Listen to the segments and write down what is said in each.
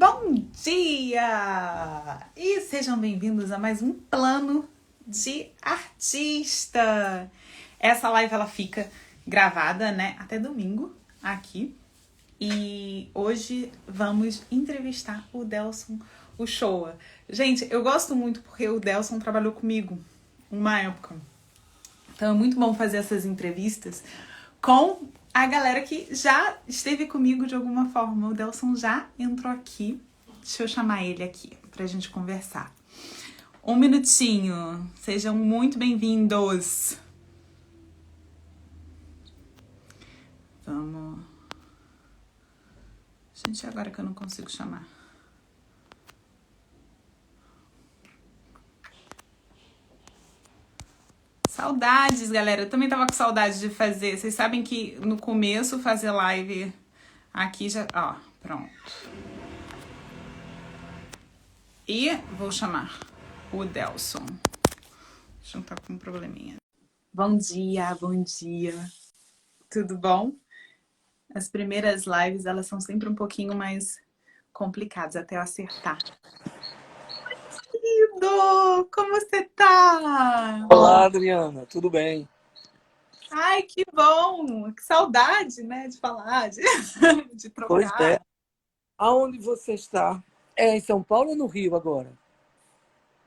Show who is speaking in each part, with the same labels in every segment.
Speaker 1: Bom dia! E sejam bem-vindos a mais um Plano de Artista. Essa live ela fica gravada, né, até domingo aqui. E hoje vamos entrevistar o Delson Uchoa. Gente, eu gosto muito porque o Delson trabalhou comigo uma época. Então é muito bom fazer essas entrevistas com a galera que já esteve comigo de alguma forma. O Delson já entrou aqui. Deixa eu chamar ele aqui pra gente conversar. Um minutinho. Sejam muito bem-vindos. Vamos. Gente, agora que eu não consigo chamar. Saudades, galera. Eu também tava com saudade de fazer. Vocês sabem que no começo fazer live aqui já... Ó, pronto. E vou chamar o Delson. Deixa eu estar com um probleminha. Bom dia, bom dia. Tudo bom? As primeiras lives, elas são sempre um pouquinho mais complicadas até eu acertar. Querido, como você tá?
Speaker 2: Olá, Adriana, tudo bem?
Speaker 1: Ai, que bom! Que saudade, né, de falar, de
Speaker 2: Pois é.
Speaker 1: trocar.
Speaker 2: Aonde você está? É em São Paulo ou no Rio agora?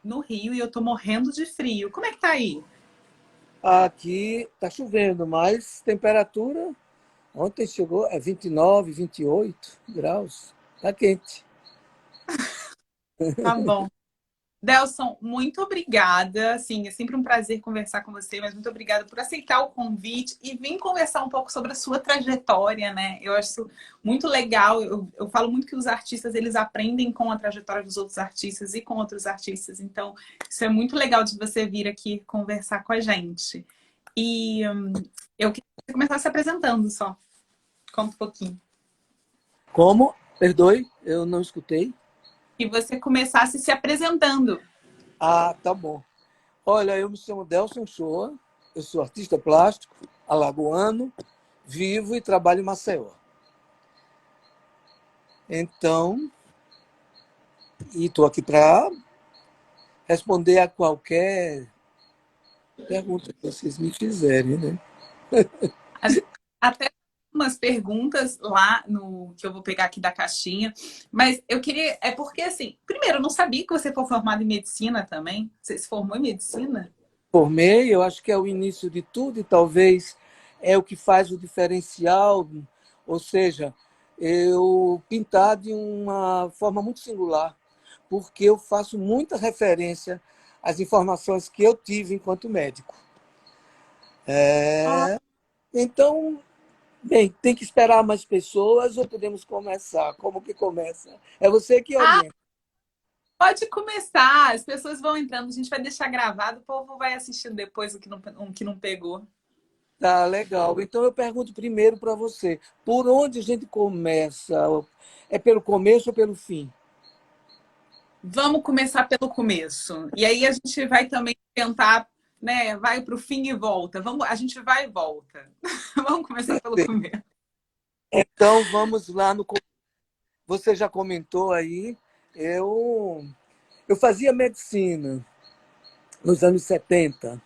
Speaker 1: No Rio e eu tô morrendo de frio. Como é que tá aí?
Speaker 2: Aqui está chovendo, mas temperatura ontem chegou a 29, 28 graus. Tá quente.
Speaker 1: Tá bom. Delson, muito obrigada. Assim, é sempre um prazer conversar com você, mas muito obrigada por aceitar o convite e vir conversar um pouco sobre a sua trajetória, né? Eu acho isso muito legal. Eu falo muito que os artistas, eles aprendem com a trajetória dos outros artistas e com outros artistas. Então, isso é muito legal de você vir aqui conversar com a gente. E eu queria começar se apresentando só. Conta um pouquinho.
Speaker 2: Como? Perdoe, eu não escutei.
Speaker 1: E você começasse se apresentando.
Speaker 2: Ah, tá bom. Olha, eu me chamo Delson Shoa, eu sou artista plástico, alagoano, vivo e trabalho em Maceió. Então, e estou aqui para responder a qualquer pergunta que vocês me fizerem, né?
Speaker 1: Até umas perguntas lá no que eu vou pegar aqui da caixinha, mas eu queria, é porque assim, primeiro, eu não sabia que você foi formado em medicina também. Você se formou em medicina?
Speaker 2: Formei, eu acho que é o início de tudo e talvez é o que faz o diferencial, ou seja, eu pintar de uma forma muito singular, porque eu faço muita referência às informações que eu tive enquanto médico.
Speaker 1: Ah,
Speaker 2: Então, bem, tem que esperar mais pessoas ou podemos começar? Como que começa? É você que
Speaker 1: ah,
Speaker 2: orienta.
Speaker 1: pode começar. As pessoas vão entrando, a gente vai deixar gravado, o povo vai assistindo depois o que não pegou.
Speaker 2: Tá, legal. Então eu pergunto primeiro para você, por onde a gente começa? É pelo começo ou pelo fim?
Speaker 1: Vamos começar pelo começo. E aí a gente vai também tentar, né? Vai para o fim e volta. Vamos, a gente vai e volta. Vamos começar pelo começo.
Speaker 2: Então vamos lá no. Você já comentou aí, eu fazia medicina nos anos 70.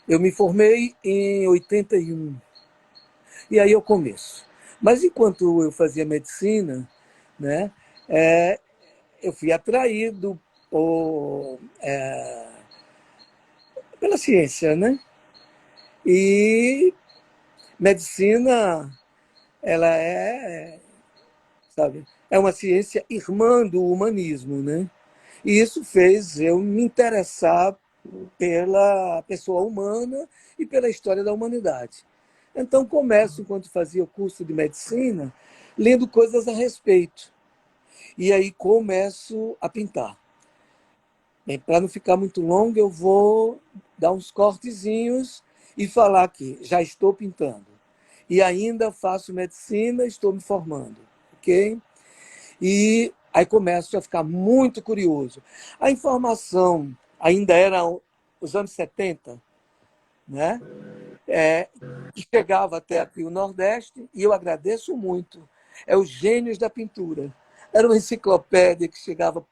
Speaker 2: Eu me formei em 81. E aí eu começo. Mas enquanto eu fazia medicina, né, é, eu fui atraído pela ciência, né? E medicina, ela sabe, é uma ciência irmã do humanismo, né? E isso fez eu me interessar pela pessoa humana e pela história da humanidade. Então começo, enquanto fazia o curso de medicina, lendo coisas a respeito. E aí começo a pintar. Para não ficar muito longo, eu vou dar uns cortezinhos e falar que já estou pintando. E ainda faço medicina, estou me formando. Ok? E aí começo a ficar muito curioso. A informação ainda era os anos 70, né? Que chegava até aqui o Nordeste, e eu agradeço muito. É os gênios da pintura. Era uma enciclopédia que chegava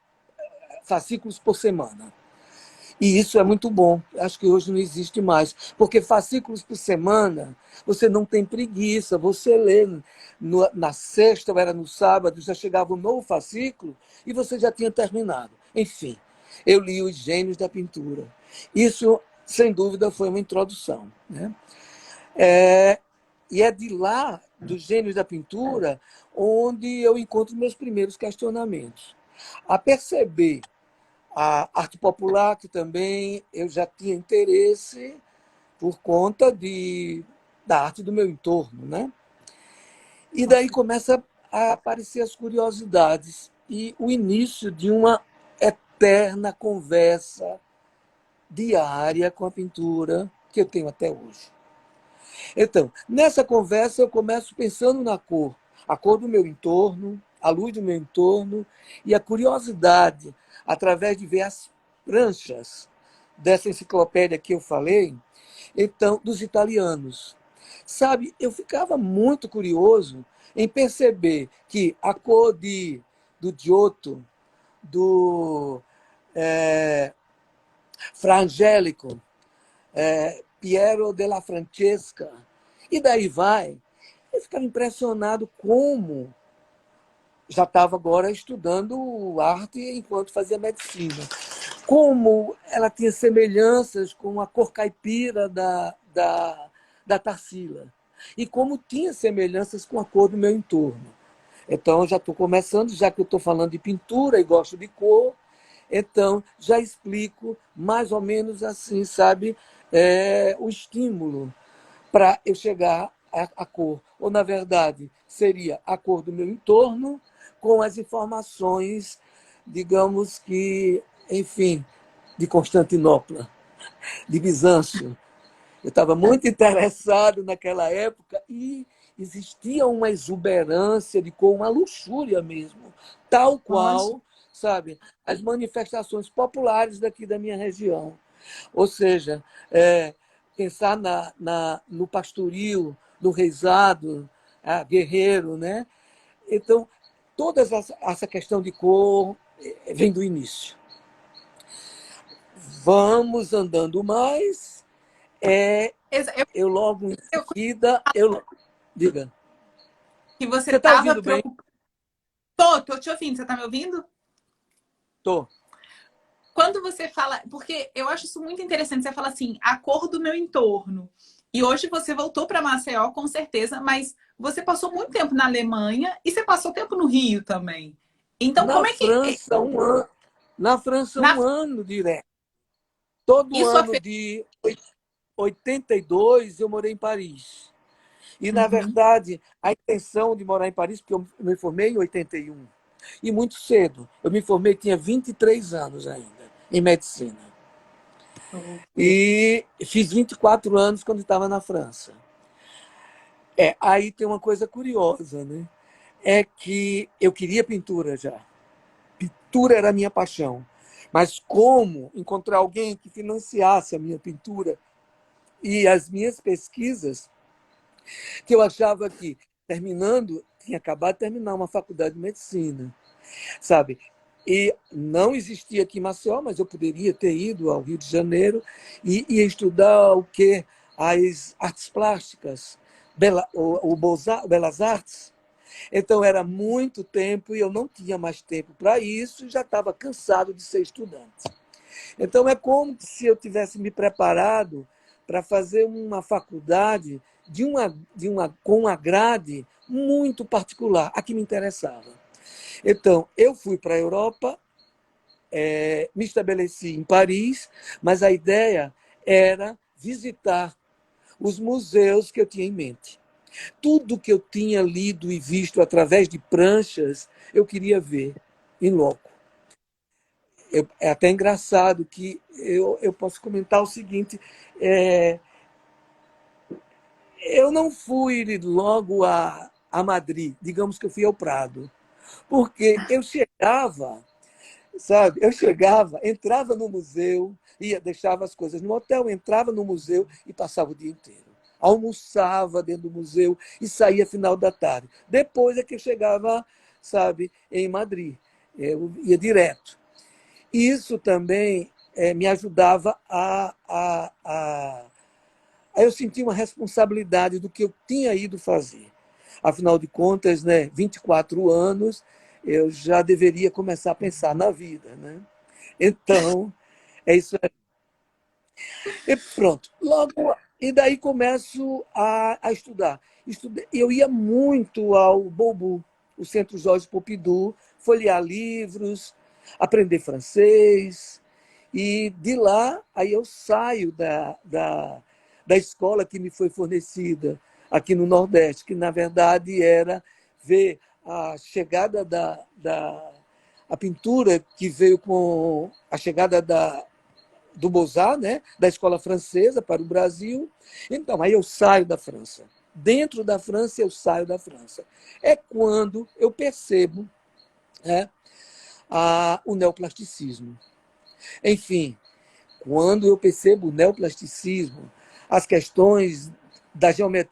Speaker 2: fascículos por semana. E isso é muito bom. Acho que hoje não existe mais. Porque fascículos por semana, você não tem preguiça. Você lê na sexta ou era no sábado, já chegava um novo fascículo e você já tinha terminado. Enfim, eu li Os Gênios da Pintura. Isso, sem dúvida, foi uma introdução, né? E é de lá, dos Gênios da Pintura, onde eu encontro meus primeiros questionamentos. A perceber a arte popular, que também eu já tinha interesse por conta da arte do meu entorno, né? E daí começa a aparecer as curiosidades e o início de uma eterna conversa diária com a pintura que eu tenho até hoje. Então, nessa conversa eu começo pensando na cor, a cor do meu entorno, a luz do meu entorno e a curiosidade, através de ver as pranchas dessa enciclopédia que eu falei, então, dos italianos. Sabe, eu ficava muito curioso em perceber que a cor do Giotto, do Fra Angelico, Piero della Francesca, e daí vai. Eu ficava impressionado como já estava agora estudando arte enquanto fazia medicina. Como ela tinha semelhanças com a cor caipira da Tarsila. E como tinha semelhanças com a cor do meu entorno. Então, eu já estou começando, já que eu estou falando de pintura e gosto de cor, então já explico mais ou menos assim, sabe, o estímulo para eu chegar à cor. Ou, na verdade, seria a cor do meu entorno com as informações, digamos que, enfim, de Constantinopla, de Bizâncio. Eu estava muito interessado naquela época e existia uma exuberância de cor, uma luxúria mesmo, tal
Speaker 1: Nossa,
Speaker 2: qual, sabe, as manifestações populares daqui da minha região. Ou seja, pensar no pastoril, no reisado, guerreiro, né? Então, toda essa questão de cor vem do início. Vamos andando mais. É,
Speaker 1: eu,
Speaker 2: eu logo em
Speaker 1: eu
Speaker 2: seguida, diga,
Speaker 1: que você
Speaker 2: você está
Speaker 1: estava
Speaker 2: ouvindo bem?
Speaker 1: preocupado. Tô te ouvindo, você tá me ouvindo?
Speaker 2: Tô.
Speaker 1: Quando você fala, porque eu acho isso muito interessante, você fala assim, a cor do meu entorno. E hoje você voltou para Maceió, com certeza, mas você passou muito tempo na Alemanha e você passou tempo no Rio também. Então,
Speaker 2: Na
Speaker 1: como é que
Speaker 2: França, um ano, na França,
Speaker 1: na,
Speaker 2: um ano direto. Todo
Speaker 1: isso
Speaker 2: ano
Speaker 1: afetou?
Speaker 2: de 82 eu morei em Paris. E, na
Speaker 1: Uhum.
Speaker 2: verdade, a intenção de morar em Paris, porque eu me formei em 81, e muito cedo. Eu me formei, tinha 23 anos ainda, em medicina.
Speaker 1: Ok.
Speaker 2: E fiz 24 anos quando estava na França. Aí tem uma coisa curiosa, né? É que eu queria pintura já. Pintura era a minha paixão. Mas como encontrar alguém que financiasse a minha pintura e as minhas pesquisas, que eu achava que, terminando, tinha acabado de terminar uma faculdade de medicina, sabe? E não existia aqui em Maceió, mas eu poderia ter ido ao Rio de Janeiro e estudar o quê? As artes plásticas, Belas Artes. Então, era muito tempo e eu não tinha mais tempo para isso e já estava cansado de ser estudante. Então, é como se eu tivesse me preparado para fazer uma faculdade com uma grade muito particular, a que me interessava. Então, eu fui para a Europa, me estabeleci em Paris, mas a ideia era visitar os museus que eu tinha em mente. Tudo que eu tinha lido e visto através de pranchas, eu queria ver em loco. É até engraçado que eu posso comentar o seguinte: é, eu não fui logo a Madrid, digamos que eu fui ao Prado, porque eu chegava, sabe? Eu chegava, entrava no museu, deixava as coisas no hotel, entrava no museu e passava o dia inteiro. Almoçava dentro do museu e saía final da tarde. Depois é que eu chegava, sabe, em Madrid. Eu ia direto. Isso também me ajudava a eu sentir uma responsabilidade do que eu tinha ido fazer. Afinal de contas, né, 24 anos, eu já deveria começar a pensar na vida. Né? Então, é isso aí. E pronto. Logo, e daí começo a estudar. Eu ia muito ao Bobu, o Centro Jorge Pompidou, folhear livros, aprender francês. E de lá, aí eu saio da escola que me foi fornecida aqui no Nordeste, que na verdade era ver a chegada a pintura que veio com a chegada do Beaux-Arts, né, da escola francesa para o Brasil. Então, aí eu saio da França. Dentro da França, eu saio da França. É quando eu percebo, né, o neoplasticismo. Enfim, quando eu percebo o neoplasticismo, as questões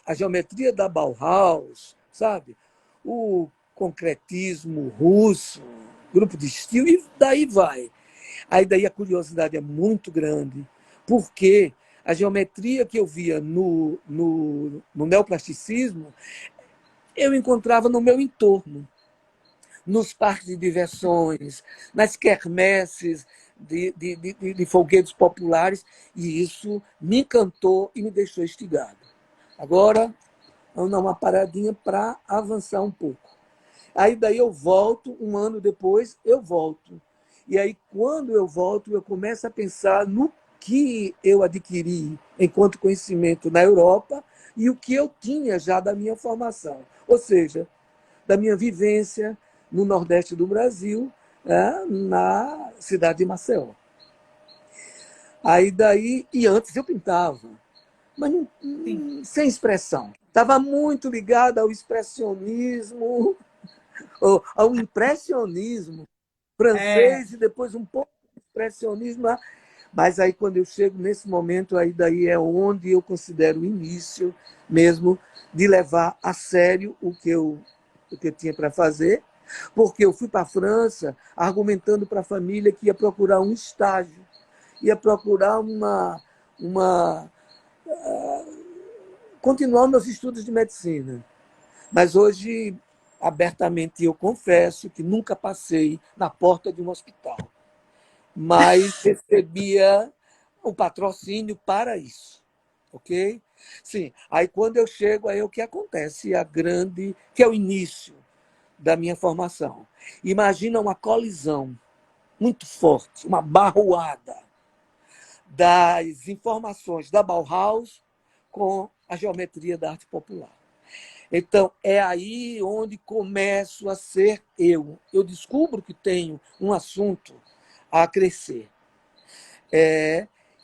Speaker 2: a geometria da Bauhaus, sabe? O concretismo russo, grupo de estilo, e daí vai. Aí daí a curiosidade é muito grande, porque a geometria que eu via no neoplasticismo, eu encontrava no meu entorno, nos parques de diversões, nas quermesses de folguedos populares, e isso me encantou e me deixou instigado. Agora, vamos dar uma paradinha para avançar um pouco. Aí daí eu volto, um ano depois, eu volto. E aí, quando eu volto, eu começo a pensar no que eu adquiri enquanto conhecimento na Europa e o que eu tinha já da minha formação. Ou seja, da minha vivência no Nordeste do Brasil, na cidade de Maceió. Aí daí, e antes eu pintava, mas
Speaker 1: Sim.
Speaker 2: sem expressão. Estava muito ligado ao expressionismo, ao impressionismo
Speaker 1: É,
Speaker 2: francês e depois um pouco de expressionismo. Mas aí quando eu chego nesse momento, aí daí é onde eu considero o início mesmo de levar a sério o que eu tinha para fazer, porque eu fui para a França argumentando para a família que ia procurar um estágio, ia procurar uma continuar meus estudos de medicina. Mas hoje, abertamente, eu confesso que nunca passei na porta de um hospital, mas recebia o patrocínio para isso, ok? Sim, aí quando eu chego, aí é o que acontece, que é o início da minha formação. Imagina uma colisão muito forte, uma barroada das informações da Bauhaus com a geometria da arte popular. Então, é aí onde começo a ser eu. Eu descubro que tenho um assunto a crescer,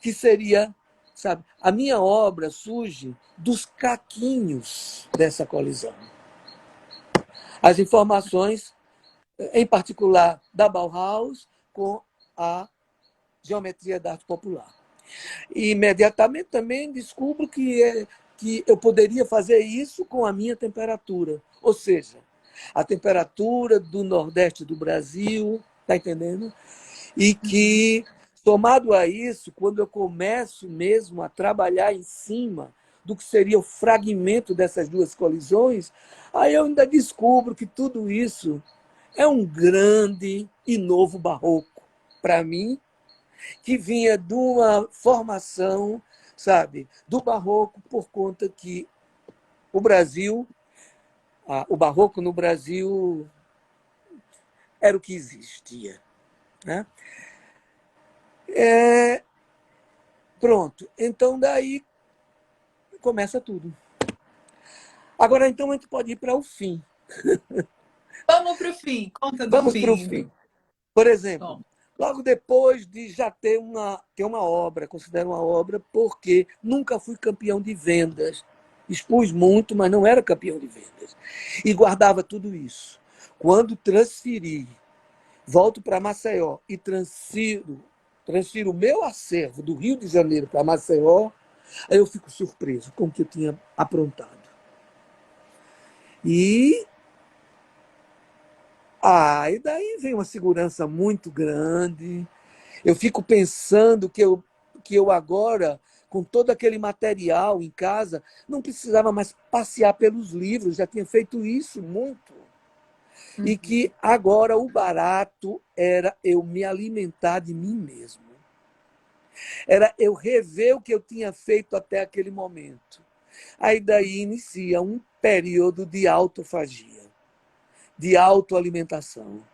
Speaker 2: que seria, sabe, a minha obra surge dos caquinhos dessa colisão. As informações, em particular da Bauhaus, com a geometria da arte popular. E imediatamente também descubro que eu poderia fazer isso com a minha temperatura, ou seja, a temperatura do Nordeste do Brasil, está entendendo? E que, somado a isso, quando eu começo mesmo a trabalhar em cima do que seria o fragmento dessas duas colisões, aí eu ainda descubro que tudo isso é um grande e novo barroco para mim, que vinha de uma formação, sabe, do barroco, por conta que o Brasil, o barroco no Brasil era o que existia. Né? Pronto, então daí começa tudo. Agora, então, a gente pode ir para o fim.
Speaker 1: vamos pro fim. Conta do
Speaker 2: Vamos para o
Speaker 1: fim.
Speaker 2: fim. Por exemplo,
Speaker 1: Bom,
Speaker 2: logo depois de já ter uma obra, considero uma obra, porque nunca fui campeão de vendas. Expus muito, mas não era campeão de vendas. E guardava tudo isso. Quando transferi, volto para Maceió e transfiro o meu acervo do Rio de Janeiro para Maceió, aí eu fico surpreso com o que eu tinha aprontado. E E daí vem uma segurança muito grande. Eu fico pensando que eu agora, com todo aquele material em casa, não precisava mais passear pelos livros, já tinha feito isso muito. E
Speaker 1: Uhum.
Speaker 2: que agora o barato era eu me alimentar de mim mesmo. Era eu rever o que eu tinha feito até aquele momento. Aí daí inicia um período de autofagia, de autoalimentação.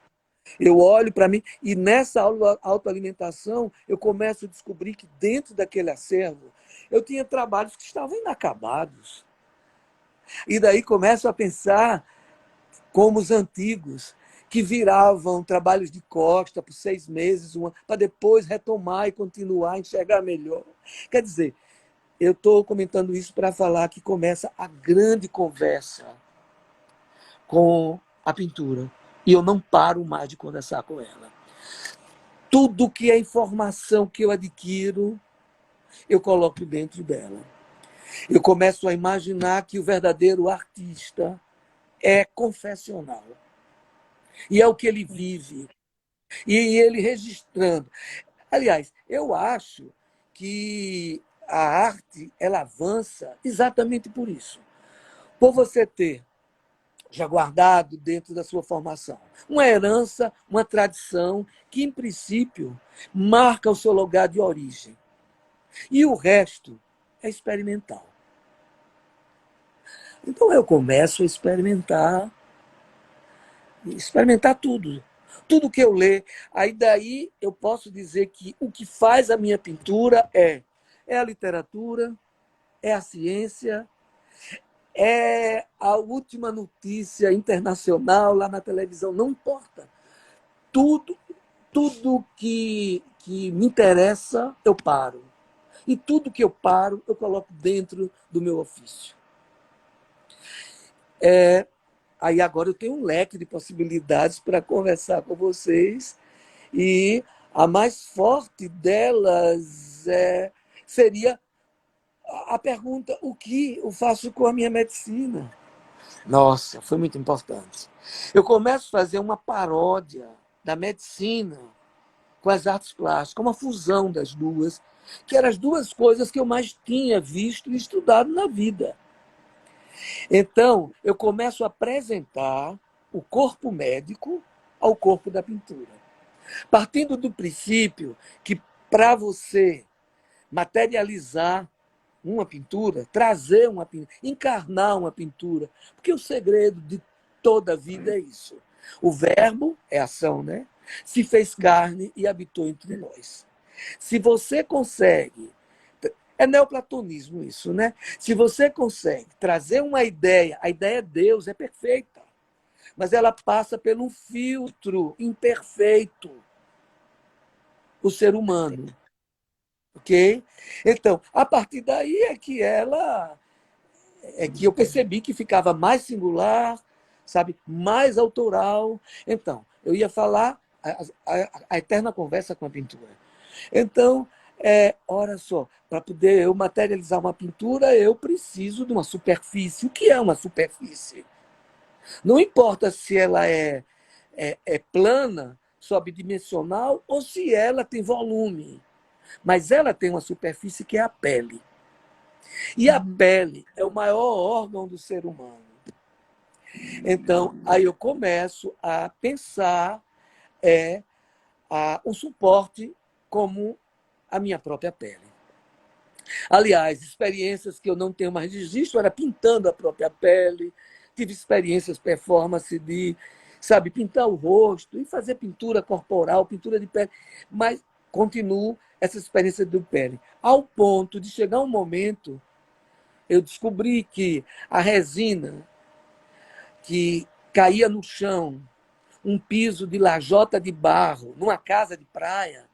Speaker 2: Eu olho para mim e nessa autoalimentação eu começo a descobrir que dentro daquele acervo eu tinha trabalhos que estavam inacabados. E daí começo a pensar como os antigos, que viravam trabalhos de costa por 6 meses, para depois retomar e continuar a enxergar melhor. Quer dizer, eu estou comentando isso para falar que começa a grande conversa com a pintura. E eu não paro mais de conversar com ela. Tudo que é informação que eu adquiro, eu coloco dentro dela. Eu começo a imaginar que o verdadeiro artista é confessional. E é o que ele vive. E ele registrando. Aliás, eu acho que a arte ela avança exatamente por isso. Por você ter já guardado dentro da sua formação uma herança, uma tradição que, em princípio, marca o seu lugar de origem. E o resto é experimental. Então eu começo a experimentar tudo. Tudo que eu ler. Aí daí eu posso dizer que o que faz a minha pintura é a literatura, é a ciência, é a última notícia internacional lá na televisão, não importa. Tudo, tudo que me interessa, eu paro. E tudo que eu paro, eu coloco dentro do meu ofício. Aí agora eu tenho um leque de possibilidades para conversar com vocês e a mais forte delas seria a pergunta: o que eu faço com a minha medicina? Nossa, foi muito importante. Eu começo a fazer uma paródia da medicina com as artes plásticas, uma fusão das duas, que eram as duas coisas que eu mais tinha visto e estudado na vida. Então, eu começo a apresentar o corpo médico ao corpo da pintura. Partindo do princípio que para você materializar uma pintura, trazer uma pintura, encarnar uma pintura, porque o segredo de toda a vida é isso. O verbo é ação, né? Se fez carne e habitou entre nós. Se você consegue, é neoplatonismo isso, né? Se você consegue trazer uma ideia, a ideia de Deus é perfeita, mas ela passa por um filtro imperfeito, o ser humano, ok? Então, a partir daí é que eu percebi que ficava mais singular, sabe, mais autoral. Então, eu ia falar a eterna conversa com a pintura. Então, olha só, para poder eu materializar uma pintura, eu preciso de uma superfície. O que é uma superfície? Não importa se ela é plana, subdimensional, ou se ela tem volume, mas ela tem uma superfície que é a pele. E a
Speaker 1: Uhum.
Speaker 2: pele é o maior órgão do ser humano. Então, aí eu começo a pensar o suporte como a minha própria pele. Aliás, experiências que eu não tenho mais registro era pintando a própria pele. Tive experiências, performance de, sabe, pintar o rosto e fazer pintura corporal, pintura de pele. Mas continuo essa experiência de pele. Ao ponto de chegar um momento, eu descobri que a resina que caía no chão, um piso de lajota de barro, numa casa de praia,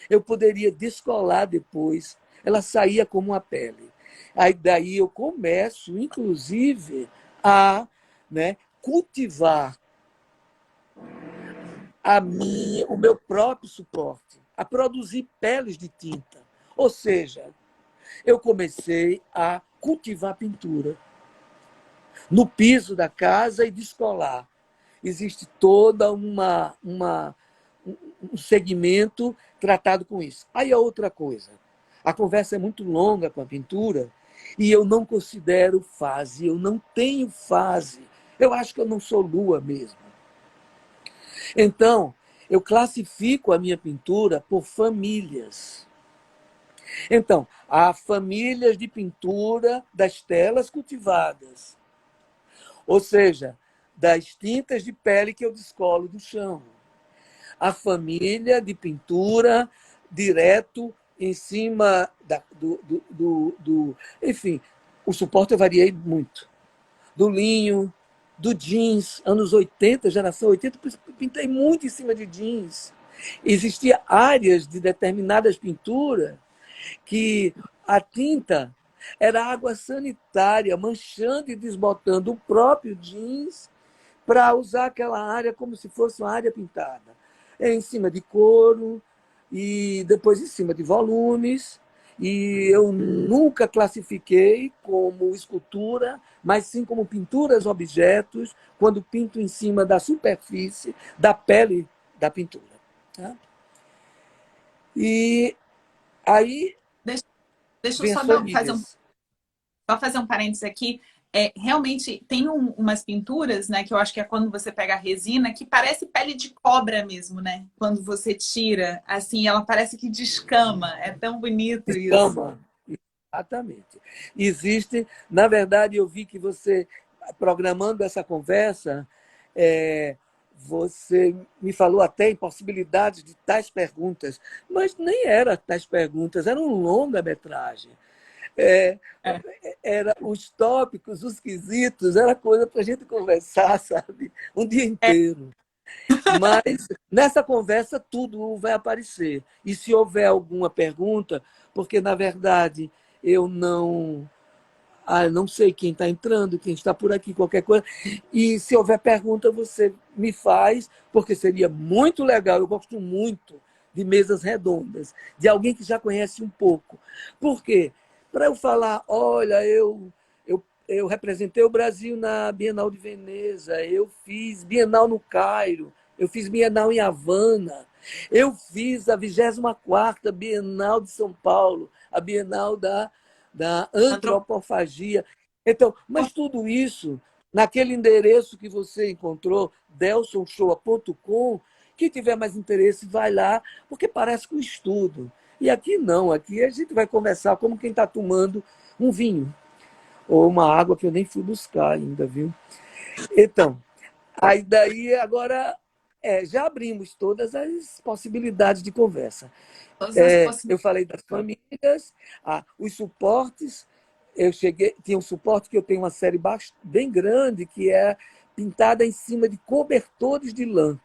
Speaker 2: eu poderia descolar depois. Ela saía como uma pele. Aí daí eu começo, inclusive, a, né, cultivar o meu próprio suporte, a produzir peles de tinta. Ou seja, eu comecei a cultivar pintura no piso da casa e descolar. existe toda um segmento tratado com isso. Aí a outra coisa, a conversa é muito longa com a pintura e eu não considero fase, eu não tenho fase. Eu acho que eu não sou lua mesmo. Então, eu classifico a minha pintura por famílias. Então, há famílias de pintura das telas cultivadas, ou seja, das tintas de pele que eu descolo do chão. A família de pintura direto em cima enfim, o suporte eu variei muito. Do linho, do jeans, anos 80, geração 80, pintei muito em cima de jeans. Existia áreas de determinadas pinturas que a tinta era água sanitária, manchando e desbotando o próprio jeans para usar aquela área como se fosse uma área pintada. É em cima de couro e depois em cima de volumes. E eu nunca classifiquei como escultura, mas sim como pinturas objetos, quando pinto em cima da superfície, da pele da pintura. Tá? E aí
Speaker 1: Deixa, deixa eu
Speaker 2: vem as
Speaker 1: só
Speaker 2: famílias.
Speaker 1: fazer um parênteses aqui. Realmente tem umas pinturas, né, que eu acho que é quando você pega a resina, que parece pele de cobra mesmo, né? Quando você tira, assim, ela parece que descama. É tão bonito isso.
Speaker 2: Escama. Exatamente. Existe, na verdade, eu vi que você, programando essa conversa, você me falou até em possibilidades de tais perguntas, mas nem era tais perguntas, era um longa-metragem. É,
Speaker 1: É.
Speaker 2: era os tópicos, os quesitos, era coisa para a gente conversar, sabe? Um dia
Speaker 1: É,
Speaker 2: inteiro. Mas nessa conversa tudo vai aparecer. E se houver alguma pergunta, porque na verdade eu não sei quem está entrando, quem está por aqui, qualquer coisa. E se houver pergunta, você me faz, porque seria muito legal. Eu gosto muito de mesas redondas, de alguém que já conhece um pouco. Por quê? Para eu falar, olha, eu representei o Brasil na Bienal de Veneza, eu fiz Bienal no Cairo, eu fiz Bienal em Havana, eu fiz a 24ª Bienal de São Paulo, a Bienal da antropofagia. Então, mas tudo isso, naquele endereço que você encontrou, delsonshoa.com, quem tiver mais interesse, vai lá, porque parece com estudo. E aqui não, aqui a gente vai conversar como quem está tomando um vinho, ou uma água que eu nem fui buscar ainda, viu? Então, aí daí agora já abrimos todas as possibilidades de conversa.
Speaker 1: todas as
Speaker 2: Eu
Speaker 1: possibilidades.
Speaker 2: falei das famílias, os suportes. Eu cheguei, tinha um suporte que eu tenho uma série bem grande, que é pintada em cima de cobertores de lã.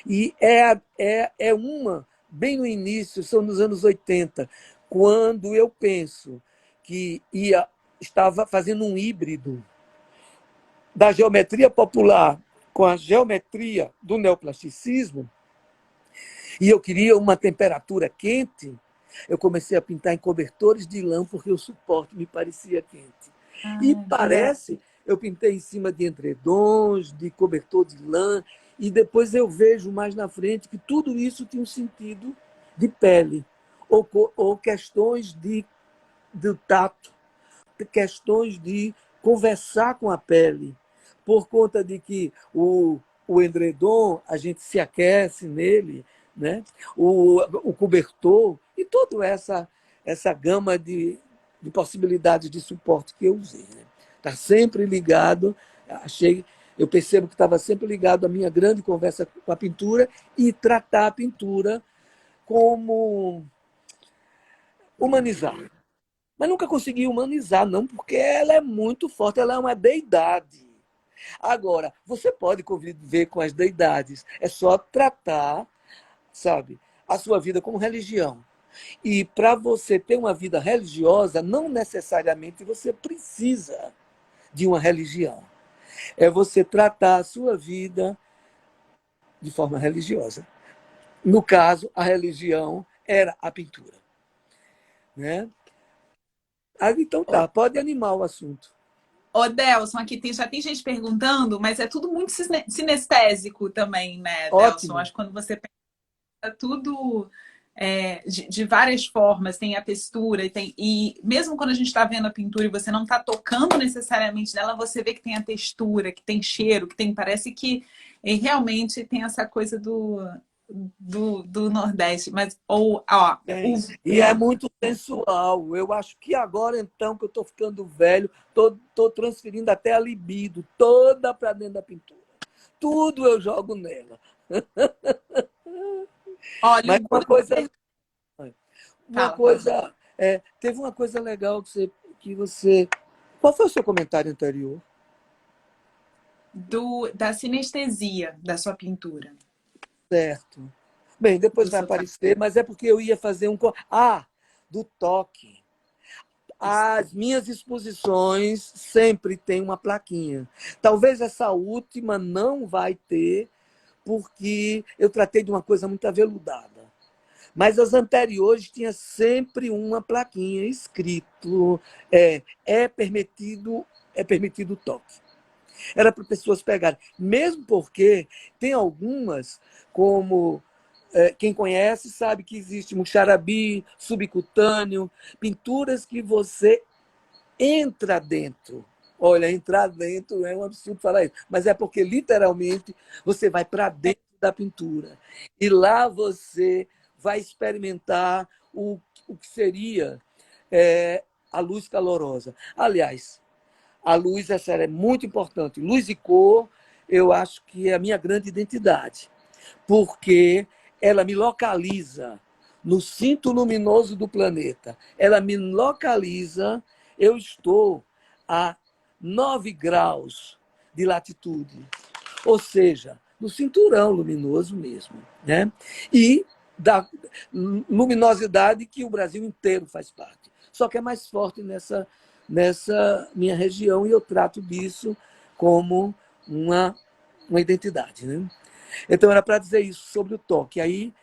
Speaker 2: E é uma, bem no início, são nos anos 80, quando eu penso que estava fazendo um híbrido da geometria popular com a geometria do neoplasticismo, e eu queria uma temperatura quente, eu comecei a pintar em cobertores de lã porque o suporte me parecia quente. E
Speaker 1: Ah,
Speaker 2: parece, eu pintei em cima de edredons, de cobertor de lã, e depois eu vejo mais na frente que tudo isso tinha um sentido de pele, ou questões do tato, questões de conversar com a pele, por conta de que o edredom, a gente se aquece nele, né? o cobertor e toda essa gama de possibilidades de suporte que eu usei. Né? Está sempre ligado, eu percebo que estava sempre ligado à minha grande conversa com a pintura e tratar a pintura como humanizar. Mas nunca consegui humanizar, não, porque ela é muito forte, ela é uma deidade. Agora, você pode conviver com as deidades, é só tratar, sabe, a sua vida como religião. E para você ter uma vida religiosa, não necessariamente você precisa de uma religião. É você tratar a sua vida de forma religiosa. No caso, a religião era a pintura. Né? Então tá, pode animar o assunto.
Speaker 1: Ô, Delson, aqui já tem gente perguntando, mas é tudo muito sinestésico também, né, Delson?
Speaker 2: Ótimo.
Speaker 1: Acho que quando você pensa tudo de várias formas, tem a textura, e mesmo quando a gente está vendo a pintura e você não está tocando necessariamente nela, você vê que tem a textura, que tem cheiro, parece que realmente tem essa coisa do Nordeste. Mas, ou, ó,
Speaker 2: Tem. E é muito sensual. Eu acho que agora, então, que eu estou ficando velho, tô transferindo até a libido toda para dentro da pintura. Tudo eu jogo nela.
Speaker 1: olha,
Speaker 2: Mas
Speaker 1: o Guga
Speaker 2: uma
Speaker 1: fala, fala.
Speaker 2: coisa, teve uma coisa legal que você. Qual foi o seu comentário anterior?
Speaker 1: Da sinestesia da sua pintura,
Speaker 2: Certo. Bem, depois
Speaker 1: do
Speaker 2: vai
Speaker 1: seu trabalho.
Speaker 2: aparecer, mas é porque eu ia fazer um. Ah, do toque. As minhas exposições sempre têm uma plaquinha. Talvez essa última não vai ter, porque eu tratei de uma coisa muito aveludada. Mas as anteriores tinha sempre uma plaquinha escrito é permitido o toque. Era para pessoas pegarem. Mesmo porque tem algumas, como quem conhece sabe que existe muxarabi, subcutâneo, pinturas que você entra dentro. Olha, entrar dentro é um absurdo falar isso, mas é porque literalmente você vai para dentro da pintura e lá você vai experimentar o que seria a luz calorosa. Aliás, a luz essa é muito importante. Luz e cor, eu acho que é a minha grande identidade, porque ela me localiza no cinto luminoso do planeta. Ela me localiza, eu estou a 9 graus de latitude, ou seja, no cinturão luminoso mesmo, né? E da luminosidade que o Brasil inteiro faz parte. Só que é mais forte nessa minha região e eu trato disso como uma identidade, né? Então era para dizer isso sobre o toque. Aí,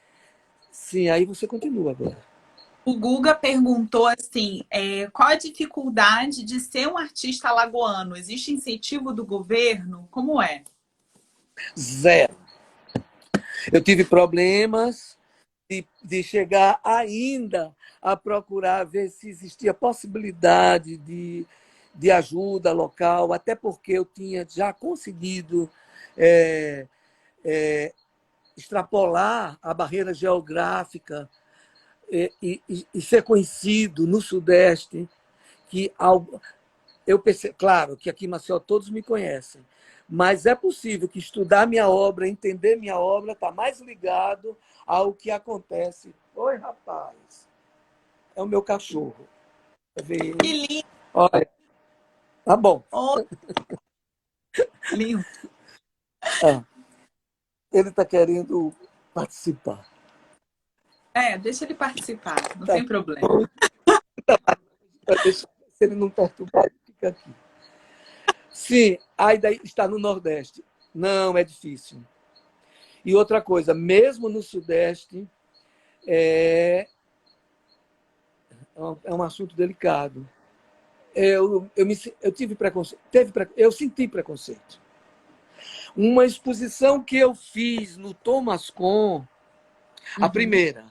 Speaker 2: sim, aí você continua agora.
Speaker 1: O Guga perguntou assim: qual a dificuldade de ser um artista alagoano? Existe incentivo do governo? Como é?
Speaker 2: Zero. Eu tive problemas de chegar ainda a procurar ver se existia possibilidade de ajuda local, até porque eu tinha já conseguido é, é, extrapolar a barreira geográfica e ser conhecido no Sudeste, que eu pensei, claro que aqui em Maceió todos me conhecem, mas é possível que estudar minha obra, entender minha obra, está mais ligado ao que acontece. Oi, rapaz, é o meu cachorro.
Speaker 1: Que lindo!
Speaker 2: Olha, tá bom.
Speaker 1: Oh, lindo.
Speaker 2: Ah, ele está querendo participar.
Speaker 1: Deixa ele participar, não
Speaker 2: Tá
Speaker 1: tem problema.
Speaker 2: bom, deixa, se ele não perturbar, ele fica aqui. Sim, ainda está no Nordeste. Não, é difícil. E outra coisa, mesmo no Sudeste, é, é um assunto delicado. Eu tive preconceito, eu senti preconceito. Uma exposição que eu fiz no Thomas Kuhn, a
Speaker 1: Uhum.
Speaker 2: primeira,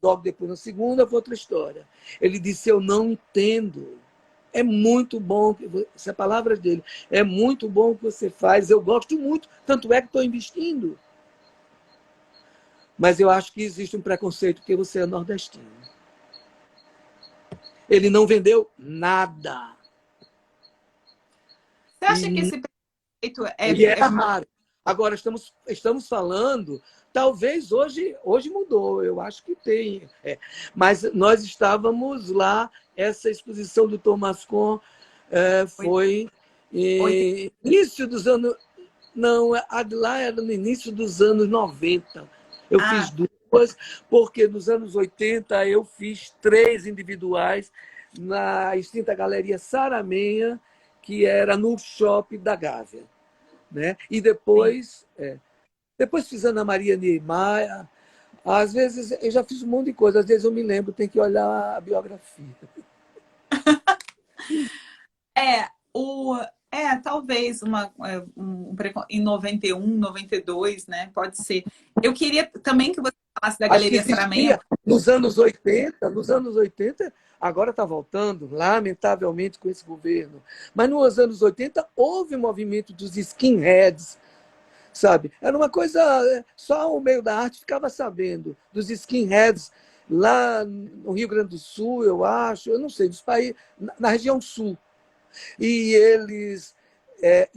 Speaker 2: logo depois na segunda, foi outra história. Ele disse: Eu não entendo. É muito bom, essa é a palavra dele, é muito bom o que você faz, eu gosto muito, tanto é que estou investindo. Mas eu acho que existe um preconceito porque você é nordestino. Ele não vendeu nada.
Speaker 1: Você acha que
Speaker 2: E,
Speaker 1: esse preconceito
Speaker 2: e era raro. Agora, estamos falando, talvez hoje mudou, eu acho que tem. Mas nós estávamos lá, essa exposição do Thomas Kuhn foi início dos anos. Não, a de lá era no início dos anos 90. Eu
Speaker 1: Ah,
Speaker 2: fiz duas, porque nos anos 80 eu fiz três individuais na extinta Galeria Saramenha, que era no shopping da Gávea. Né? E
Speaker 1: sim.
Speaker 2: depois fiz Ana Maria Niemeyer. Às vezes eu já fiz um monte de coisa, às vezes eu me lembro, tem que olhar a biografia.
Speaker 1: O, talvez em 91, 92, né? Pode ser. Eu queria também que você falasse da
Speaker 2: Acho que
Speaker 1: Galeria Saramenho.
Speaker 2: existia nos anos 80, agora está voltando, lamentavelmente, com esse governo. Mas nos anos 80 houve um movimento dos skinheads, sabe? Era uma coisa, só o meio da arte ficava sabendo dos skinheads lá no Rio Grande do Sul, eu acho, eu não sei, dos países, na região sul. E eles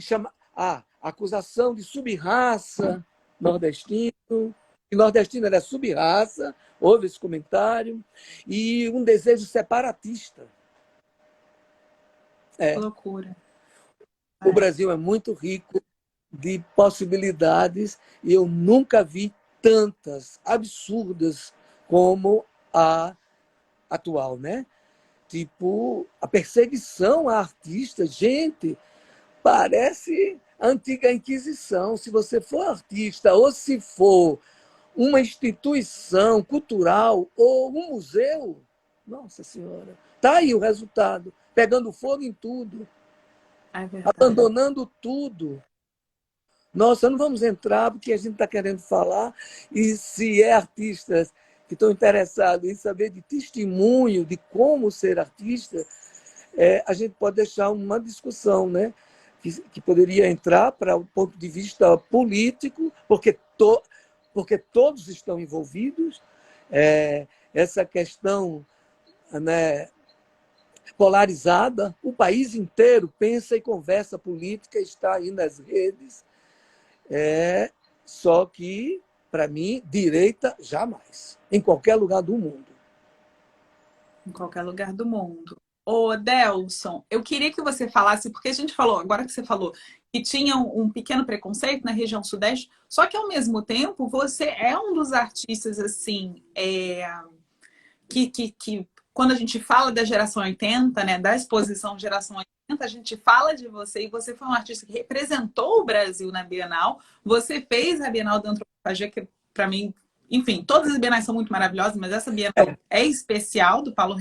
Speaker 2: chamam a acusação de subraça nordestino, que nordestino era subraça, houve esse comentário, e um desejo separatista.
Speaker 1: Que loucura.
Speaker 2: O Brasil é muito rico de possibilidades e eu nunca vi tantas absurdas como a atual, né? Tipo, a perseguição a artistas, gente, parece a antiga Inquisição. Se você for artista ou se for uma instituição cultural ou um museu, nossa senhora, tá aí o resultado, pegando fogo em tudo,
Speaker 1: É verdade.
Speaker 2: abandonando tudo. Nossa, não vamos entrar porque a gente está querendo falar, e se é artistas que estão interessados em saber de testemunho de como ser artista, a gente pode deixar uma discussão, né? Que poderia entrar para o ponto de vista político, porque todos estão envolvidos. Essa questão, né, polarizada, o país inteiro pensa e conversa política, está aí nas redes. Só que, para mim, direita jamais, em qualquer lugar do mundo.
Speaker 1: Em qualquer lugar do mundo. Ô, Delson, eu queria que você falasse, porque a gente falou, agora que você falou, que tinha um pequeno preconceito na região sudeste, só que ao mesmo tempo você é um dos artistas, assim, que quando a gente fala da geração 80, né, da exposição geração 80, a gente fala de você e você foi um artista que representou o Brasil na Bienal. Você fez a Bienal da Antropofagia, que para mim, enfim, todas as bienais são muito maravilhosas, mas essa Bienal é especial, do Paulo.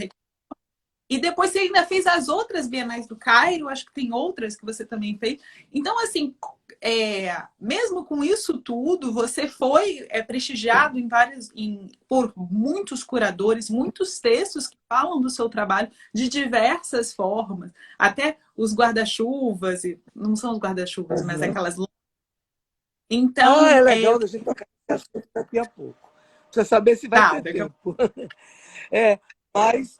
Speaker 1: E depois você ainda fez as outras Bienais do Cairo, acho que tem outras que você também fez. Então, assim, mesmo com isso tudo, você foi prestigiado por muitos curadores, muitos textos que falam do seu trabalho de diversas formas. Até os guarda-chuvas, não são os guarda-chuvas, mas
Speaker 2: Uhum.
Speaker 1: aquelas.
Speaker 2: É
Speaker 1: Então,
Speaker 2: legal a gente tocar nesse assunto daqui a pouco. Precisa saber se vai ter
Speaker 1: daqui a
Speaker 2: tempo. Mas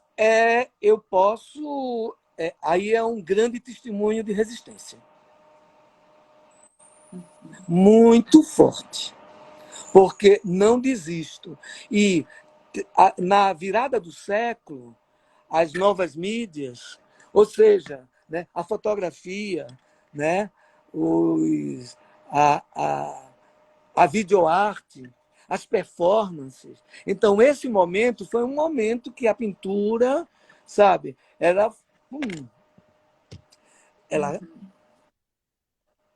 Speaker 2: eu posso. Aí é um grande testemunho de resistência. Muito forte. Porque não desisto. E na virada do século, as novas mídias, ou seja, né, a fotografia, né, a, a, a videoarte, as performances. Então, esse momento foi um momento que a pintura, sabe, ela,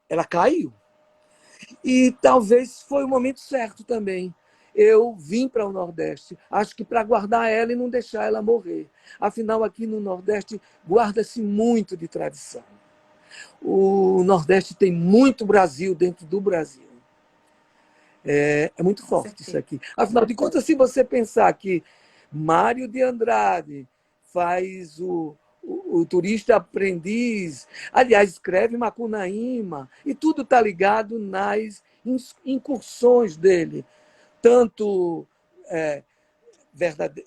Speaker 2: ela caiu. E talvez foi o momento certo também. Eu vim para o Nordeste, acho que para guardar ela e não deixar ela morrer. Afinal, aqui no Nordeste guarda-se muito de tradição. O Nordeste tem muito Brasil dentro do Brasil. É muito
Speaker 1: Com
Speaker 2: forte isso
Speaker 1: certeza.
Speaker 2: aqui. Afinal de contas, se você pensar que Mário de Andrade faz o turista aprendiz, aliás, escreve Macunaíma, e tudo está ligado nas incursões dele, tanto,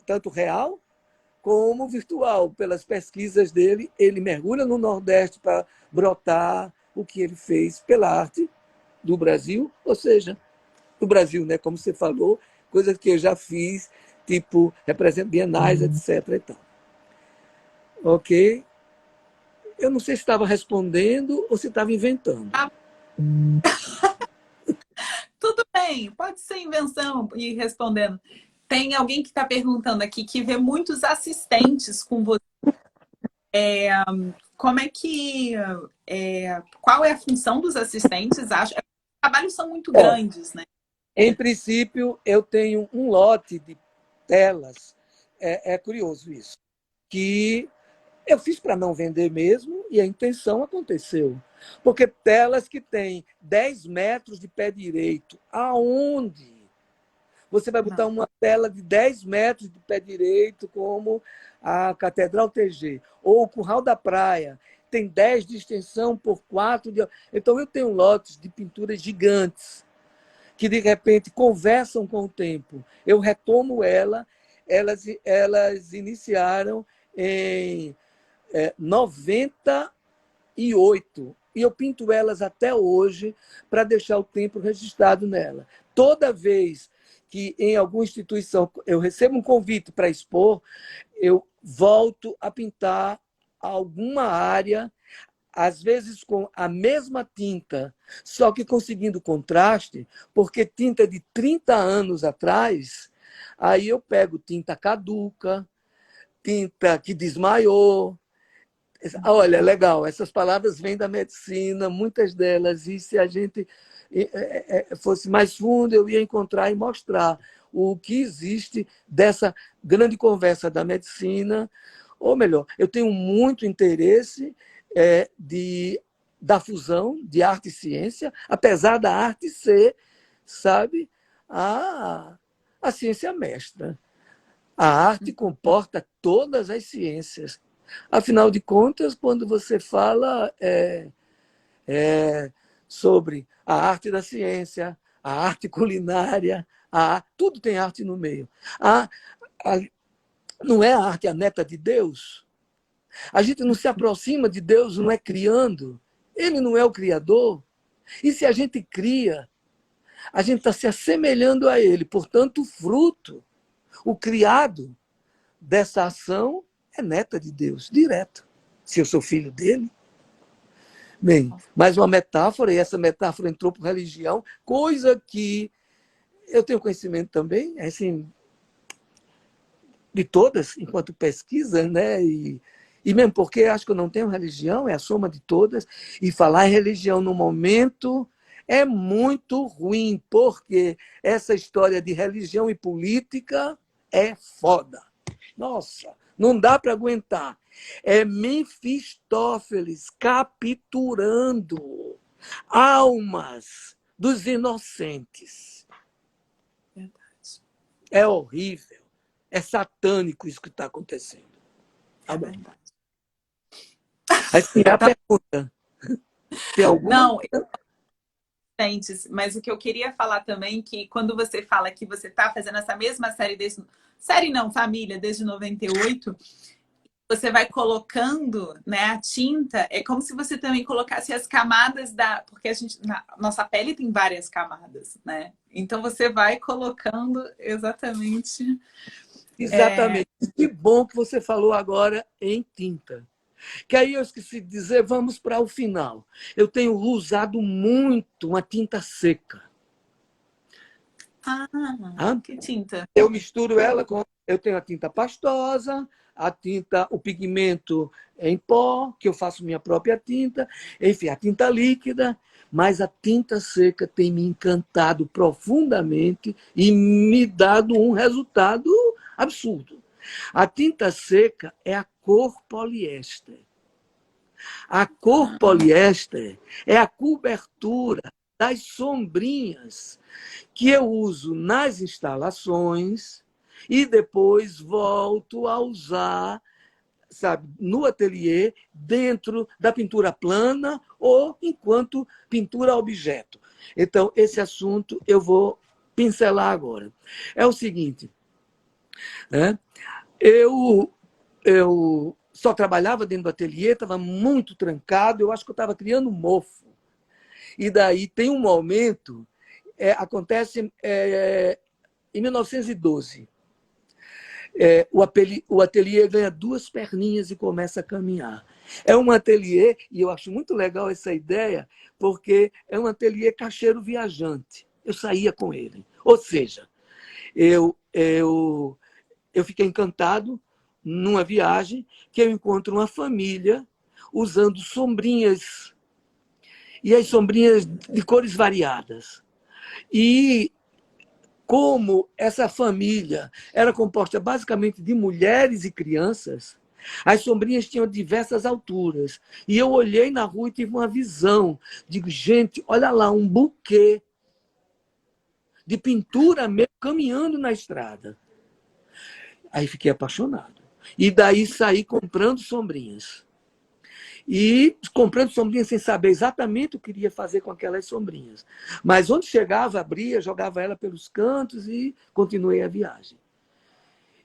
Speaker 2: tanto real como virtual. Pelas pesquisas dele, ele mergulha no Nordeste para brotar o que ele fez pela arte do Brasil, ou seja, do Brasil, né? Como você falou, coisas que eu já fiz, tipo, representa bienais, etc. E tal. Ok? Eu não sei se estava respondendo ou se estava inventando.
Speaker 1: Ah, tudo bem, pode ser invenção e respondendo. Tem alguém que está perguntando aqui que vê muitos assistentes com você. Como é que. Qual é a função dos assistentes? Acho, os trabalhos são muito
Speaker 2: Ó,
Speaker 1: grandes, né?
Speaker 2: em princípio, eu tenho um lote de telas, é curioso isso, que Eu fiz para não vender mesmo e a intenção aconteceu. Porque telas que têm 10 metros de pé direito, aonde você vai botar
Speaker 1: Não.
Speaker 2: uma tela de 10 metros de pé direito, como a Catedral TG, ou o Curral da Praia, tem 10 de extensão por 4 de... Então, eu tenho lotes de pinturas gigantes, que, de repente, conversam com o tempo. Eu retomo elas iniciaram em 98, e eu pinto elas até hoje para deixar o tempo registrado nela. Toda vez que em alguma instituição eu recebo um convite para expor, eu volto a pintar alguma área, às vezes com a mesma tinta, só que conseguindo contraste, porque tinta de 30 anos atrás, aí eu pego tinta caduca, tinta que desmaiou. Olha, legal, essas palavras vêm da medicina, muitas delas, e se a gente fosse mais fundo, eu ia encontrar e mostrar o que existe dessa grande conversa da medicina, ou melhor, eu tenho muito interesse da fusão de arte e ciência, apesar da arte ser, sabe, a, a ciência mestra. A arte comporta todas as ciências. Afinal de contas, quando você fala sobre a arte da ciência, a arte culinária, tudo tem arte no meio. A, a, não é a arte a neta de Deus? A gente não se aproxima de Deus, não é criando. Ele não é o criador. E se a gente cria, a gente está se assemelhando a ele. Portanto, o fruto, o criado dessa ação é neta de Deus, direto. Se eu sou filho dele. Bem, mais uma metáfora, e essa metáfora entrou por religião, coisa que eu tenho conhecimento também, assim, de todas, enquanto pesquisa, né? E mesmo porque acho que eu não tenho religião, é a soma de todas, e falar em religião no momento é muito ruim, porque essa história de religião e política é foda. Nossa, não dá para aguentar. É Mefistófeles capturando almas dos inocentes.
Speaker 1: Verdade.
Speaker 2: É horrível. É satânico isso que está acontecendo. Tá
Speaker 1: É
Speaker 2: bom.
Speaker 1: verdade.
Speaker 2: Assim, a pergunta. Tem alguma?
Speaker 1: Não, Gente, mas o que eu queria falar também que quando você fala que você está fazendo essa mesma série desde série não, família, desde 98, você vai colocando, né, a tinta, é como se você também colocasse as camadas porque a gente nossa pele tem várias camadas, né? Então você vai colocando exatamente
Speaker 2: Exatamente. Que bom que você falou agora em tinta. Que aí eu esqueci de dizer, vamos para o final. Eu tenho usado muito uma tinta seca. Tá?
Speaker 1: que tinta.
Speaker 2: Eu misturo ela com. Eu tenho a tinta pastosa, a tinta, o pigmento em pó, que eu faço minha própria tinta, enfim, a tinta líquida, mas a tinta seca tem me encantado profundamente e me dado um resultado absurdo. A tinta seca é a cor poliéster. A cor poliéster é a cobertura das sombrinhas que eu uso nas instalações e depois volto a usar, sabe, no ateliê, dentro da pintura plana ou enquanto pintura a objeto. Então, esse assunto eu vou pincelar agora. É o seguinte, né? Eu só trabalhava dentro do ateliê, estava muito trancado, eu acho que eu estava criando um mofo. E daí tem um momento, acontece em 1912. O ateliê ganha 2 perninhas e começa a caminhar. É um ateliê, e eu acho muito legal essa ideia, porque é um ateliê cacheiro viajante. Eu saía com ele. Ou seja, eu fiquei encantado numa viagem que eu encontro uma família usando sombrinhas, e as sombrinhas de cores variadas. E como essa família era composta basicamente de mulheres e crianças, As sombrinhas tinham diversas alturas. E eu olhei na rua e tive uma visão. Digo, gente, olha lá, um buquê de pintura mesmo caminhando na estrada. Aí fiquei apaixonado. E daí saí comprando sombrinhas. E comprando sombrinhas sem saber exatamente o que iria fazer com aquelas sombrinhas. Mas onde chegava, abria, jogava ela pelos cantos e continuei a viagem.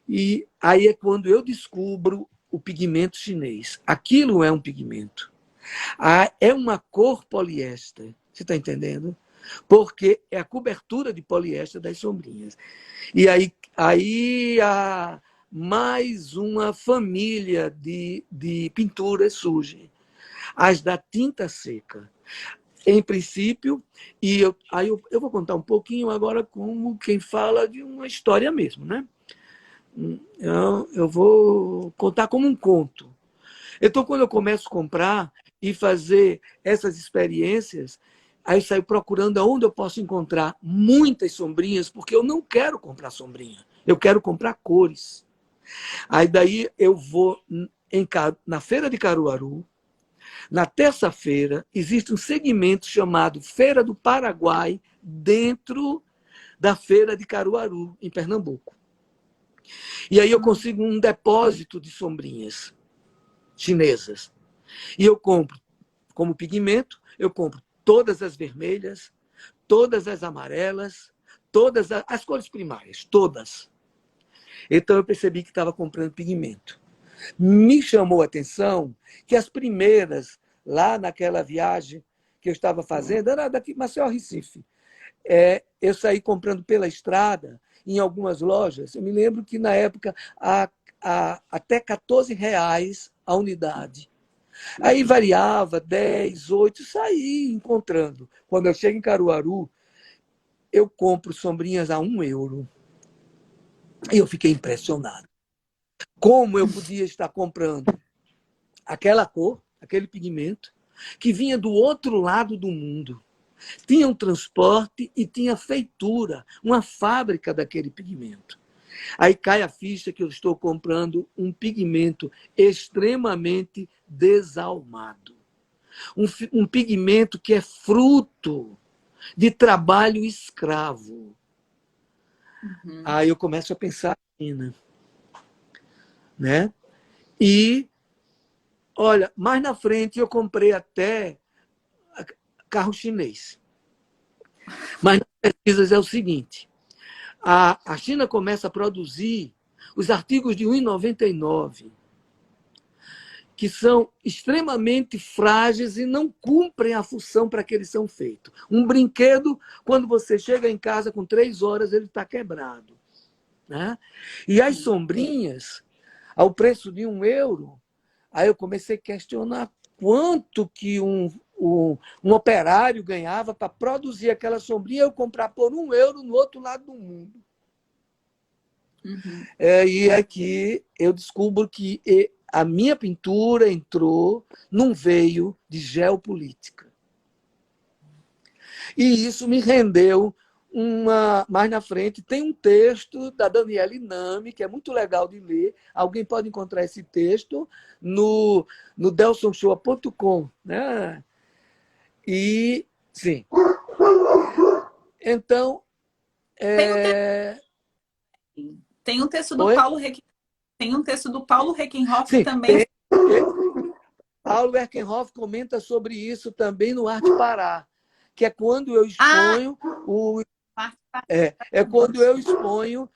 Speaker 2: E aí é quando eu descubro o pigmento chinês. Aquilo é um pigmento. É uma cor poliéster. Você está entendendo? Porque é a cobertura de poliéster das sombrinhas. E aí há mais uma família de pinturas surge. As da tinta seca. Em princípio, eu vou contar um pouquinho agora como quem fala de uma história mesmo, né? Eu vou contar como um conto. Então, quando eu começo a comprar e fazer essas experiências, aí eu saio procurando aonde eu posso encontrar muitas sombrinhas, porque eu não quero comprar sombrinha, eu quero comprar cores. Aí daí eu vou na Feira de Caruaru. Na terça-feira, existe um segmento chamado Feira do Paraguai, dentro da Feira de Caruaru, em Pernambuco. E aí eu consigo um depósito de sombrinhas chinesas. E eu compro como pigmento, eu compro todas as vermelhas, todas as amarelas, todas as cores primárias, todas. Então eu percebi que estava comprando pigmento. Me chamou a atenção que as primeiras, lá naquela viagem que eu estava fazendo, era daqui, Maceió, Recife. Eu saí comprando pela estrada, em algumas lojas. Eu me lembro que, na época, até R$ 14 a unidade. Aí variava 10, 8, saí encontrando. Quando eu chego em Caruaru, eu compro sombrinhas a €1. E eu fiquei impressionado. Como eu podia estar comprando aquela cor, aquele pigmento, que vinha do outro lado do mundo. Tinha um transporte e tinha feitura, uma fábrica daquele pigmento. Aí cai a ficha que eu estou comprando um pigmento extremamente desalmado. Um pigmento que é fruto de trabalho escravo.
Speaker 1: Uhum.
Speaker 2: Aí eu começo a pensar, né? E, olha, mais na frente eu comprei até carro chinês. Mas nas pesquisas é o seguinte, a China começa a produzir os artigos de 1,99, que são extremamente frágeis e não cumprem a função para que eles são feitos. Um brinquedo, quando você chega em casa com 3 horas, ele está quebrado. Né? E as sombrinhas, ao preço de €1, aí eu comecei a questionar quanto que um operário ganhava para produzir aquela sombrinha e eu comprar por €1 no outro lado do mundo.
Speaker 1: Uhum.
Speaker 2: E aqui eu descubro que a minha pintura entrou num veio de geopolítica. E isso me rendeu mais na frente, tem um texto da Daniela Inami, que é muito legal de ler. Alguém pode encontrar esse texto no delsonshoa.com. Né? E, sim. Então,
Speaker 1: Tem um texto do
Speaker 2: Oi?
Speaker 1: Paulo tem um texto do Paulo Reckenhoff
Speaker 2: Sim,
Speaker 1: também.
Speaker 2: Paulo Erkenhoff comenta sobre isso também no Arte Pará, que é quando eu exponho quando eu exponho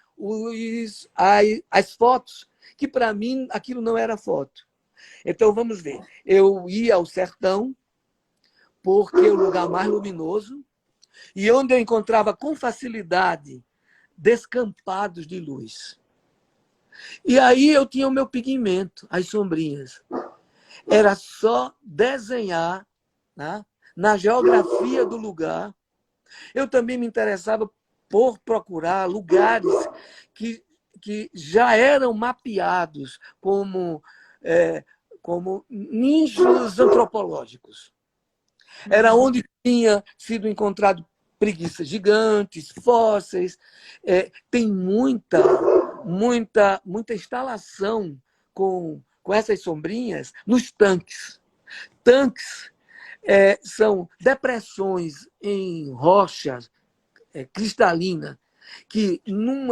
Speaker 2: as fotos, que para mim aquilo não era foto. Então vamos ver. Eu ia ao sertão, porque é o lugar mais luminoso, e onde eu encontrava com facilidade descampados de luz. E aí eu tinha o meu pigmento, as sombrinhas. Era só desenhar, né, na geografia do lugar. Eu também me interessava por procurar lugares que já eram mapeados como nichos antropológicos. Era onde tinha sido encontrado preguiças gigantes, fósseis. Tem muita instalação com com essas sombrinhas nos tanques. Tanques são depressões em rocha cristalina que num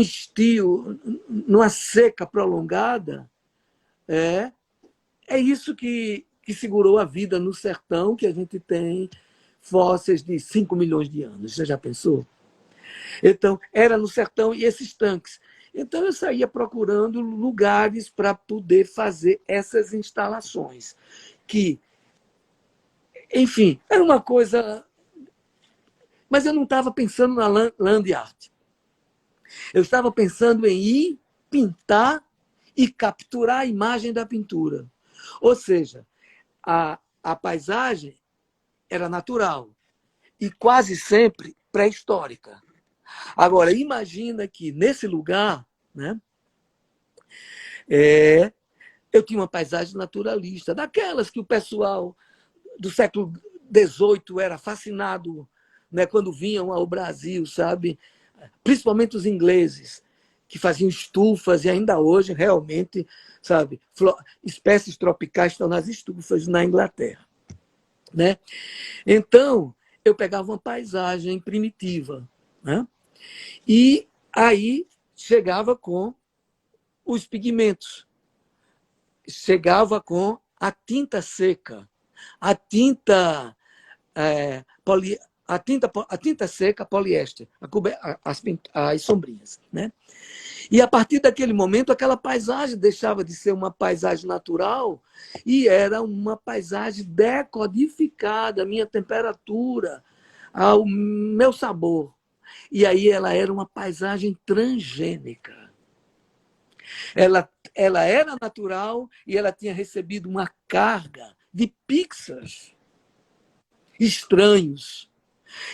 Speaker 2: estio, numa seca prolongada, é isso que segurou a vida no sertão, que a gente tem fósseis de 5 milhões de anos. Você já pensou? Então, era no sertão e esses tanques. Então, eu saía procurando lugares para poder fazer essas instalações, que, enfim, era uma coisa. Mas eu não estava pensando na land art. Eu estava pensando em ir pintar e capturar a imagem da pintura. Ou seja, a paisagem era natural e quase sempre pré-histórica. Agora, imagina que nesse lugar, né, eu tinha uma paisagem naturalista, daquelas que o pessoal do século XVIII era fascinado, né, quando vinham ao Brasil, sabe? Principalmente os ingleses, que faziam estufas e ainda hoje, realmente, sabe, espécies tropicais estão nas estufas na Inglaterra, né? Então, eu pegava uma paisagem primitiva, né? E aí chegava com os pigmentos, chegava com a tinta seca, a tinta a tinta seca poliéster, as sombrinhas, né? E a partir daquele momento, aquela paisagem deixava de ser uma paisagem natural e era uma paisagem decodificada, a minha temperatura, ao meu sabor. E aí ela era uma paisagem transgênica. Ela era natural e ela tinha recebido uma carga de pixels estranhos,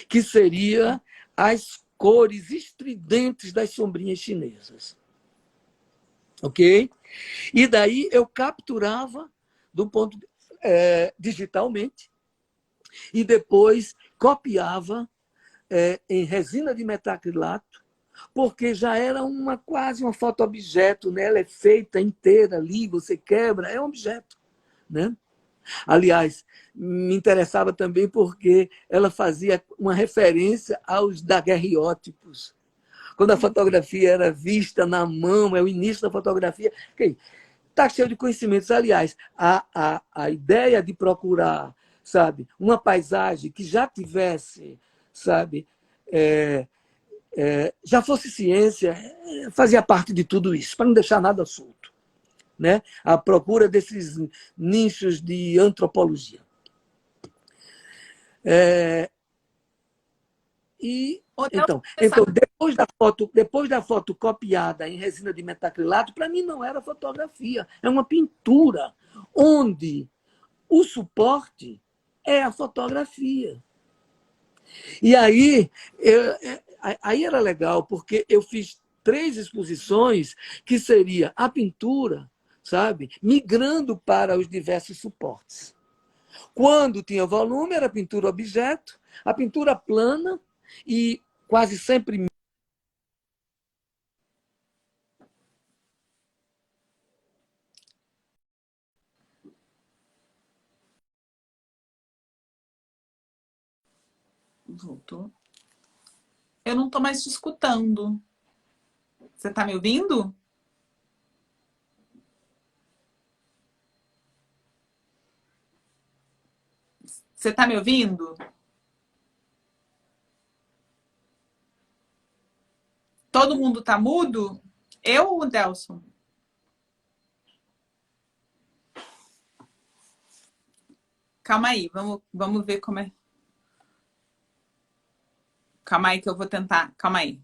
Speaker 2: que seria as cores estridentes das sombrinhas chinesas. Ok? E daí eu capturava do ponto digitalmente e depois copiava em resina de metacrilato, porque já era quase uma foto-objeto, né? Ela é feita inteira ali, você quebra, é um objeto, né? Aliás, me interessava também porque ela fazia uma referência aos daguerreótipos. Quando a fotografia era vista na mão, é o início da fotografia. Está cheio de conhecimentos. Aliás, a ideia de procurar, sabe, uma paisagem que já tivesse, sabe, já fosse ciência, fazia parte de tudo isso, para não deixar nada solto. Né? A procura desses nichos de antropologia. Então, depois da foto copiada em resina de metacrilato, para mim não era fotografia, é uma pintura, onde o suporte é a fotografia. E aí era legal, porque eu fiz 3 exposições que seria a pintura, sabe, migrando para os diversos suportes. Quando tinha volume, era pintura objeto, a pintura plana e quase sempre.
Speaker 1: Voltou. Eu não estou mais te escutando. Você está me ouvindo? Você está me ouvindo? Todo mundo está mudo? Eu ou o Delson? Calma aí, vamos ver como é. Calma aí que eu vou tentar. Calma aí.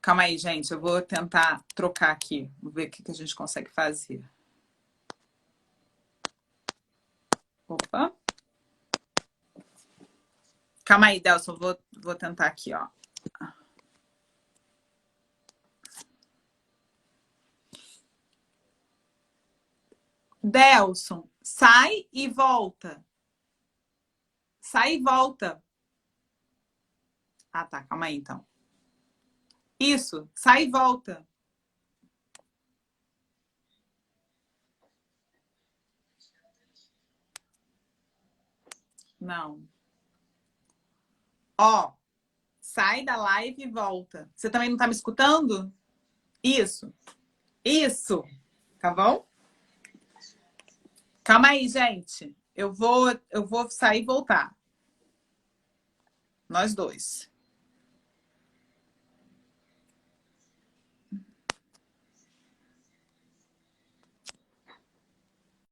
Speaker 1: Calma aí, gente. Eu vou tentar trocar aqui. Vamos ver o que a gente consegue fazer. Opa. Calma aí, Delson. Vou tentar aqui, ó. Delson, sai e volta. sai e volta. Ah, tá. Calma aí, então. Isso. Sai e volta. Não. Ó, sai da live e volta. Você também não tá me escutando? Isso. Isso. Tá bom? Calma aí, gente. Eu vou sair e voltar. Nós dois.